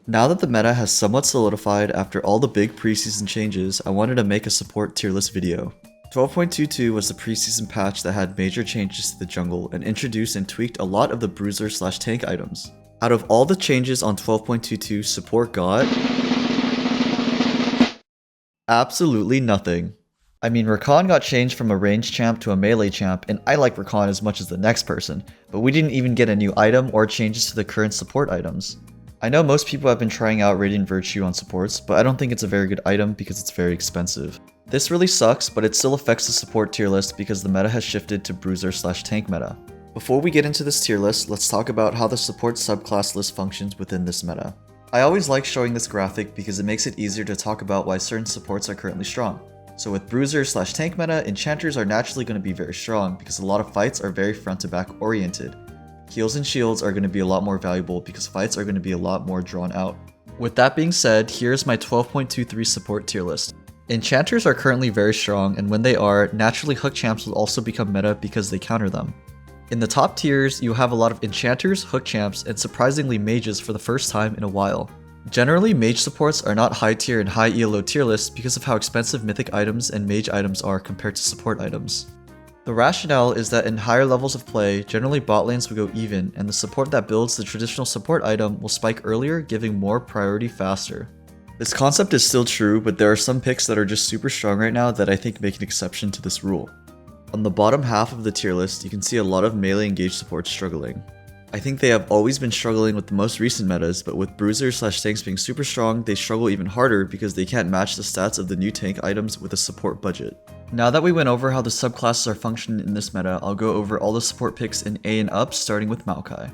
Now that the meta has somewhat solidified after all the big preseason changes, I wanted to make a support tier list video. 12.22 was the preseason patch that had major changes to the jungle and introduced and tweaked a lot of the bruiser/tank items. Out of all the changes on 12.22, support got absolutely nothing. I mean, Rakan got changed from a ranged champ to a melee champ, and I like Rakan as much as the next person, but we didn't even get a new item or changes to the current support items. I know most people have been trying out Radiant Virtue on supports, but I don't think it's a very good item because it's very expensive. This really sucks, but it still affects the support tier list because the meta has shifted to bruiser/tank meta. Before we get into this tier list, let's talk about how the support subclass list functions within this meta. I always like showing this graphic because it makes it easier to talk about why certain supports are currently strong. So with bruiser/tank meta, enchanters are naturally going to be very strong because a lot of fights are very front to back oriented. Heals and shields are going to be a lot more valuable because fights are going to be a lot more drawn out. With that being said, here's my 12.23 support tier list. Enchanters are currently very strong, and when they are, naturally hook champs will also become meta because they counter them. In the top tiers, you have a lot of enchanters, hook champs, and surprisingly mages for the first time in a while. Generally, mage supports are not high tier and high ELO tier lists because of how expensive mythic items and mage items are compared to support items. The rationale is that in higher levels of play, generally bot lanes will go even, and the support that builds the traditional support item will spike earlier, giving more priority faster. This concept is still true, but there are some picks that are just super strong right now that I think make an exception to this rule. On the bottom half of the tier list, you can see a lot of melee engaged supports struggling. I think they have always been struggling with the most recent metas, but with bruisers/tanks being super strong, they struggle even harder because they can't match the stats of the new tank items with a support budget. Now that we went over how the subclasses are functioning in this meta, I'll go over all the support picks in A and up, starting with Maokai.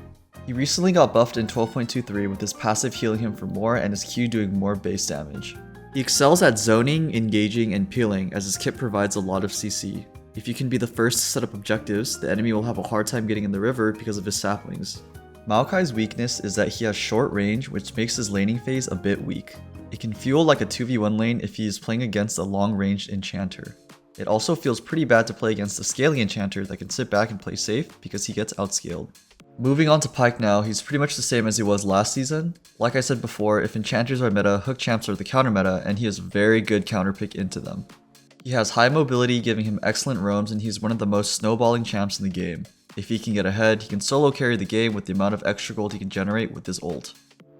He recently got buffed in 12.23 with his passive healing him for more and his Q doing more base damage. He excels at zoning, engaging, and peeling as his kit provides a lot of CC. If you can be the first to set up objectives, the enemy will have a hard time getting in the river because of his saplings. Maokai's weakness is that he has short range, which makes his laning phase a bit weak. It can feel like a 2v1 lane if he is playing against a long-ranged enchanter. It also feels pretty bad to play against a scaling enchanter that can sit back and play safe because he gets outscaled. Moving on to Pyke now, he's pretty much the same as he was last season. Like I said before, if enchanters are meta, hook champs are the counter meta, and he has a very good counter pick into them. He has high mobility, giving him excellent roams, and he's one of the most snowballing champs in the game. If he can get ahead, he can solo carry the game with the amount of extra gold he can generate with his ult.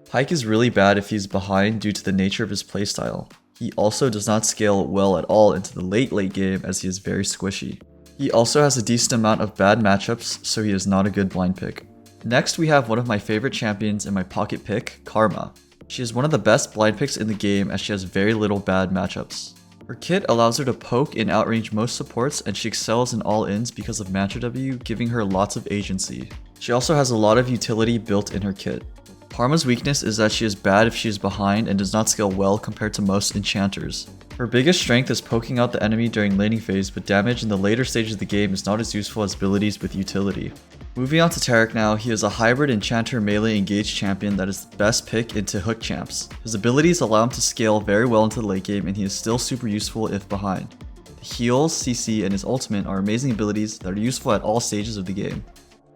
Pyke is really bad if he's behind due to the nature of his playstyle. He also does not scale well at all into the late game as he is very squishy. He also has a decent amount of bad matchups, so he is not a good blind pick. Next, we have one of my favorite champions in my pocket pick, Karma. She is one of the best blind picks in the game as she has very little bad matchups. Her kit allows her to poke and outrange most supports, and she excels in all-ins because of Mantra W, giving her lots of agency. She also has a lot of utility built in her kit. Karma's weakness is that she is bad if she is behind and does not scale well compared to most enchanters. Her biggest strength is poking out the enemy during laning phase, but damage in the later stages of the game is not as useful as abilities with utility. Moving on to Taric now, he is a hybrid enchanter melee engaged champion that is the best pick into hook champs. His abilities allow him to scale very well into the late game, and he is still super useful if behind. The heals, CC, and his ultimate are amazing abilities that are useful at all stages of the game.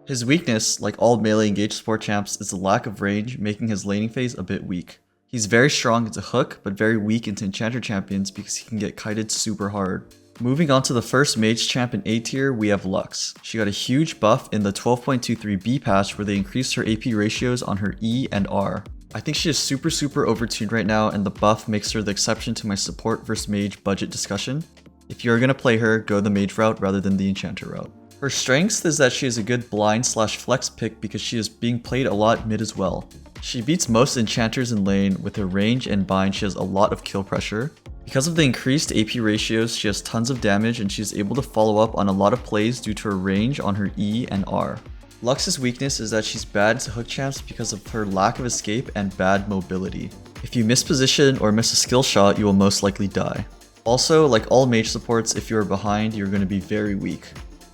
His weakness, like all melee engaged support champs, is the lack of range, making his laning phase a bit weak. He's very strong into hook, but very weak into enchanter champions because he can get kited super hard. Moving on to the first mage champ in A tier, we have Lux. She got a huge buff in the 12.23 B patch where they increased her AP ratios on her E and R. I think she is super overtuned right now, and the buff makes her the exception to my support versus mage budget discussion. If you're gonna play her, go the mage route rather than the enchanter route. Her strength is that she is a good blind/flex pick because she is being played a lot mid as well. She beats most enchanters in lane. With her range and bind, she has a lot of kill pressure. Because of the increased AP ratios, she has tons of damage, and she is able to follow up on a lot of plays due to her range on her E and R. Lux's weakness is that she's bad to hook champs because of her lack of escape and bad mobility. If you miss position or miss a skill shot, you will most likely die. Also, like all mage supports, if you are behind, you're going to be very weak.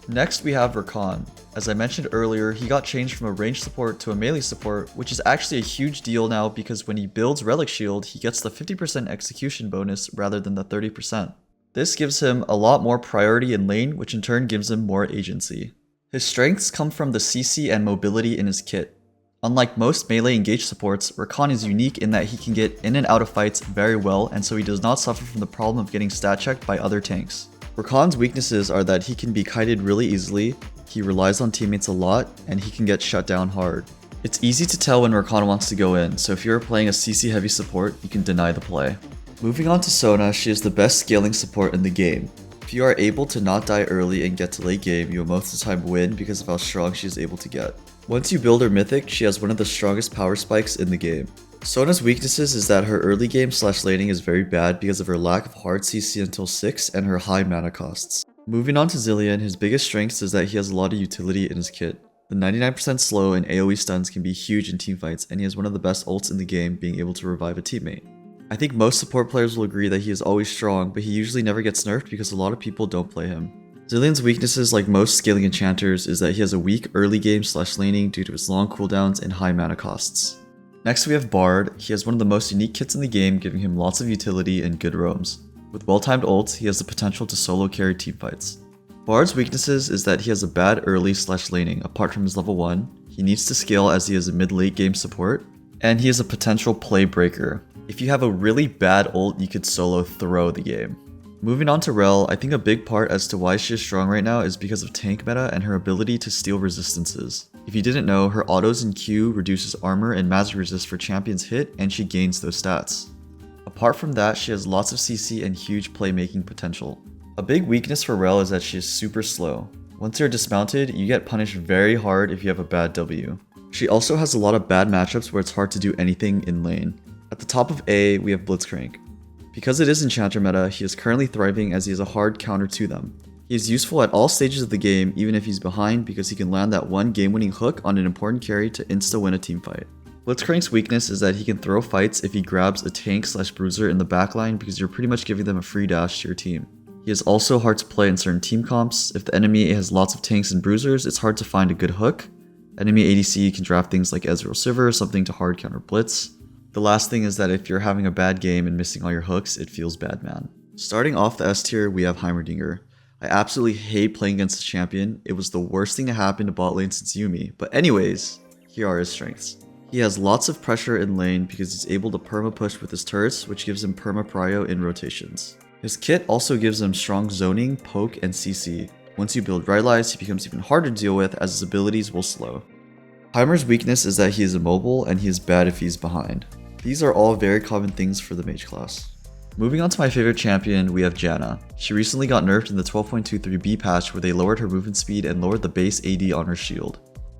Next, we have Rakan. As I mentioned earlier, he got changed from a ranged support to a melee support, which is actually a huge deal now because when he builds Relic Shield, he gets the 50% execution bonus rather than the 30%. This gives him a lot more priority in lane, which in turn gives him more agency. His strengths come from the CC and mobility in his kit. Unlike most melee engaged supports, Rakan is unique in that he can get in and out of fights very well, and so he does not suffer from the problem of getting stat checked by other tanks. Rakan's weaknesses are that he can be kited really easily, he relies on teammates a lot, and he can get shut down hard. It's easy to tell when Rakan wants to go in, so if you're playing a CC heavy support, you can deny the play. Moving on to Sona, she is the best scaling support in the game. If you are able to not die early and get to late game, you will most of the time win because of how strong she is able to get. Once you build her mythic, she has one of the strongest power spikes in the game. Sona's weaknesses is that her early game / laning is very bad because of her lack of hard CC until 6 and her high mana costs. Moving on to Zilean, his biggest strengths is that he has a lot of utility in his kit. The 99% slow and AoE stuns can be huge in teamfights, and he has one of the best ults in the game, being able to revive a teammate. I think most support players will agree that he is always strong, but he usually never gets nerfed because a lot of people don't play him. Zilean's weaknesses, like most scaling enchanters, is that he has a weak early game / laning due to his long cooldowns and high mana costs. Next we have Bard. He has one of the most unique kits in the game, giving him lots of utility and good roams. With well-timed ults, he has the potential to solo carry teamfights. Bard's weaknesses is that he has a bad early / laning apart from his level 1, he needs to scale as he is a mid-late game support, and he is a potential play breaker. If you have a really bad ult, you could solo throw the game. Moving on to Rell, I think a big part as to why she is strong right now is because of tank meta and her ability to steal resistances. If you didn't know, her autos in Q reduces armor and magic resist for champions hit, and she gains those stats. Apart from that, she has lots of CC and huge playmaking potential. A big weakness for Rell is that she is super slow. Once you're dismounted, you get punished very hard if you have a bad W. She also has a lot of bad matchups where it's hard to do anything in lane. At the top of A, we have Blitzcrank. Because it is enchanter meta, he is currently thriving as he is a hard counter to them. He is useful at all stages of the game, even if he's behind, because he can land that one game-winning hook on an important carry to insta-win a teamfight. Blitzcrank's weakness is that he can throw fights if he grabs a tank / bruiser in the backline because you're pretty much giving them a free dash to your team. He is also hard to play in certain team comps. If the enemy has lots of tanks and bruisers, it's hard to find a good hook. Enemy ADC can draft things like Ezreal Sivir, something to hard counter Blitz. The last thing is that if you're having a bad game and missing all your hooks, it feels bad, man. Starting off the S tier, we have Heimerdinger. I absolutely hate playing against this champion. It was the worst thing to happen to bot lane since Yuumi. But anyways, here are his strengths. He has lots of pressure in lane because he's able to perma push with his turrets, which gives him perma prio in rotations. His kit also gives him strong zoning, poke, and CC. Once you build Rylai's, he becomes even harder to deal with as his abilities will slow. Heimer's weakness is that he is immobile and he is bad if he's behind. These are all very common things for the mage class. Moving on to my favorite champion, we have Janna. She recently got nerfed in the 12.23b patch where they lowered her movement speed and lowered the base AD on her shield.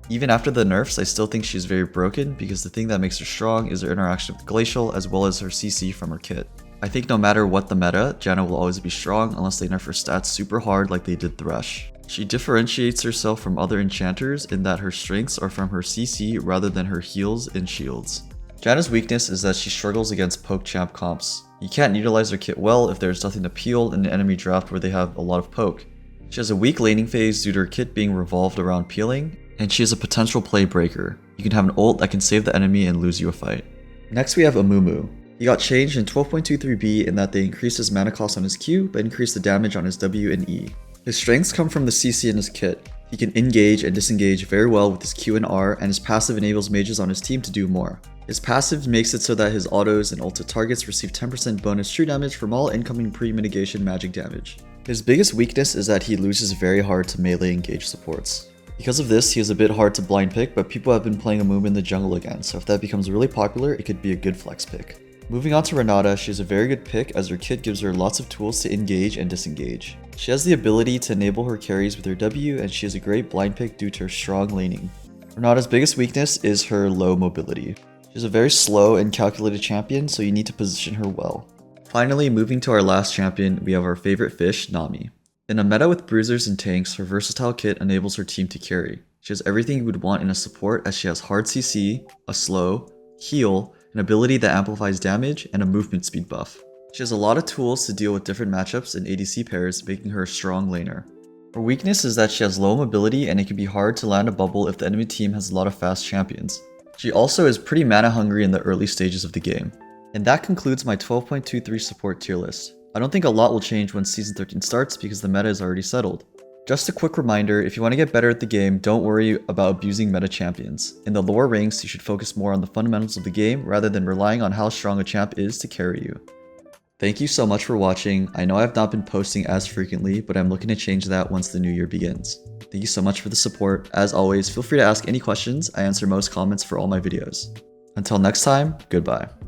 Even after the nerfs, I still think she's very broken because the thing that makes her strong is her interaction with Glacial as well as her CC from her kit. I think no matter what the meta, Janna will always be strong unless they nerf her stats super hard like they did Thresh. She differentiates herself from other enchanters in that her strengths are from her CC rather than her heals and shields. Janna's weakness is that she struggles against poke champ comps. You can't utilize her kit well if there's nothing to peel in an enemy draft where they have a lot of poke. She has a weak laning phase due to her kit being revolved around peeling, and she is a potential play breaker. You can have an ult that can save the enemy and lose you a fight. Next we have Amumu. He got changed in 12.23b in that they increased his mana cost on his Q, but increased the damage on his W and E. His strengths come from the CC in his kit. He can engage and disengage very well with his Q and R, and his passive enables mages on his team to do more. His passive makes it so that his autos and ulted targets receive 10% bonus true damage from all incoming pre-mitigation magic damage. His biggest weakness is that he loses very hard to melee engage supports. Because of this, he is a bit hard to blind pick, but people have been playing Amumu in the jungle again, so if that becomes really popular, it could be a good flex pick. Moving on to Renata, she is a very good pick as her kit gives her lots of tools to engage and disengage. She has the ability to enable her carries with her W, and she is a great blind pick due to her strong laning. Renata's biggest weakness is her low mobility. She's a very slow and calculated champion, so you need to position her well. Finally, moving to our last champion, we have our favorite fish, Nami. In a meta with bruisers and tanks, her versatile kit enables her team to carry. She has everything you would want in a support as she has hard CC, a slow, heal, an ability that amplifies damage, and a movement speed buff. She has a lot of tools to deal with different matchups and ADC pairs, making her a strong laner. Her weakness is that she has low mobility and it can be hard to land a bubble if the enemy team has a lot of fast champions. She also is pretty mana hungry in the early stages of the game. And that concludes my 12.23 support tier list. I don't think a lot will change when Season 13 starts because the meta is already settled. Just a quick reminder, if you want to get better at the game, don't worry about abusing meta champions. In the lower ranks, you should focus more on the fundamentals of the game rather than relying on how strong a champ is to carry you. Thank you so much for watching. I know I've not been posting as frequently, but I'm looking to change that once the new year begins. Thank you so much for the support. As always, feel free to ask any questions. I answer most comments for all my videos. Until next time, goodbye.